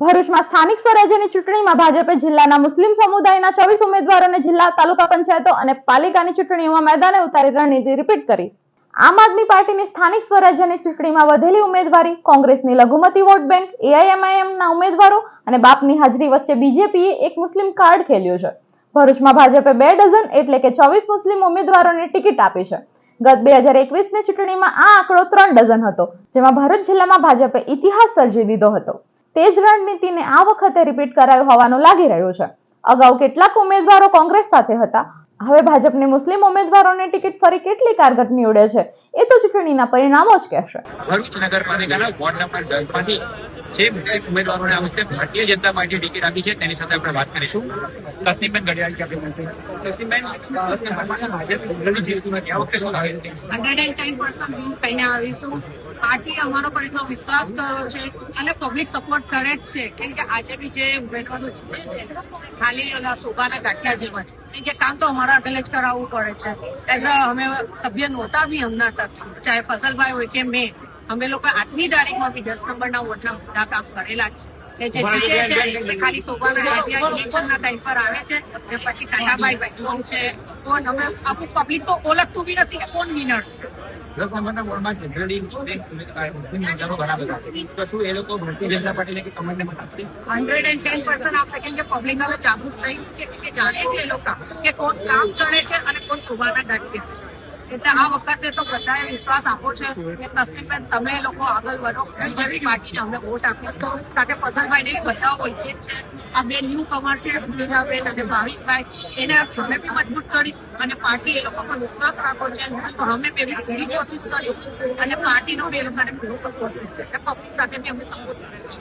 ભરૂચમાં સ્થાનિક સ્વરાજ્યની ચૂંટણીમાં ભાજપે જિલ્લાના મુસ્લિમ સમુદાયના 24 ઉમેદવારોને જિલ્લા તાલુકા પંચાયતો અને પાલિકાની ચૂંટણીઓમાં મેદાને ઉતારી રણનીતિ રિપીટ કરી। આમ આદમી પાર્ટીની સ્થાનિક સ્વરાજ્યની ચૂંટણીમાં વધેલી ઉમેદવારી, કોંગ્રેસની લઘુમતી વોટ બેંક, એઆઈએમઆઈએમના ઉમેદવારો અને બાપની હાજરી વચ્ચે બીજેપીએ એક મુસ્લિમ કાર્ડ ખેલ્યો છે। ભરૂચમાં ભાજપે 2 ડઝન એટલે કે 24 મુસ્લિમ ઉમેદવારોને ટિકિટ આપી છે। ગત 2021ની ચૂંટણીમાં આ આંકડો 3 ડઝન હતો, જેમાં ભરૂચ જિલ્લામાં ભાજપે ઇતિહાસ સર્જી દીધો હતો। તે જ રણનીતિને આ વખતે રિપીટ કરાયું હોવાનું લાગી રહ્યું છે। અગાઉ કેટલાક ઉમેદવારો કોંગ્રેસ સાથે હતા, હવે ભાજપની મુસ્લિમ ઉમેદવારોની ટિકિટ ફરી કેટલી કારગત નીવડે છે એ તો ચૂંટણીના પરિણામો જ કહેશે। ભરૂચ નગરપાલિકાના વોર્ડ નંબર 10 માંથી જે મુસ્લિમ ઉમેદવારોને આ વખતે ભારતીય જનતા પાર્ટી ટિકિટ આપી છે તેની સાથે આપણે વાત કરીશું। તસ્નીમબેન ગઢિયાલ તસ્નીમબેન, ભાજપ જીતતું નથી, આ વખતે શું આવે છે? 110% વિન થઈને આવીશું। પાર્ટી અમારો પર એટલો વિશ્વાસ કર્યો છે અને પબ્લિક સપોર્ટ કરે જ છે, કેમ કે આજે બી જે ઉમેદવારો જીતે છે ખાલી ઓલા શોભાના ગાંઠિયા જેવા, કેમ કે કામ તો અમારા આગળ જ કરાવવું પડે છે। એઝ અમે સભ્ય નહોતા બી હમણાં તક, ચાહે ફસલભાઈ હોય કે મેં, અમે લોકો આજની તારીખમાં બી 10 નંબરના વોટના મોટા કામ કરેલા જ છે। જે જીતે છે એટલે ખાલી શોભાના ગાંઠિયા ઇલેક્શનના ટાઈમ પર આવે છે ને પછી કાકાભાઈ કોણ છે, કોણ અમે આખું પબ્લિક તો ઓળખતું બી નથી કે કોણ વિનર છે। 10 નંબરના વોર્ડમાં જનરલી મુસ્લિમ ઉમેદવારો ઘણા બધા છે, તો શું એ લોકો ભારતીય જનતા પાર્ટીને કમેન્ટને મત આપશે? 110% આપશે, કેમ કે પબ્લિક હવે જાગૃત થઈ છે, કે જાણે છે એ લોકો કે કોણ કામ કરે છે અને કોણ શોભાના ગાંઠિયા છે। એટલે આ વખતે તો બધાએ વિશ્વાસ આપો છે કે તસ્નીમબેન તમે લોકો આગળ વધો, બીજેપી પાર્ટીને અમે વોટ આપીશું। સાથે ફસલભાઈને બધા ઓળખીએ જ છે, આ 2 ન્યૂ કમર છે, બેન અને ભાવિકભાઈ, એને અમે બી મજબૂત કરીશું અને પાર્ટી એ લોકો પર વિશ્વાસ રાખો છે તો અમે પૂરી કોશિશ કરીશું અને પાર્ટીનો બી એ લોકોને પૂરો સપોર્ટ રહેશે, પબ્લિક સાથે બી અમે સપોર્ટ કરીશું।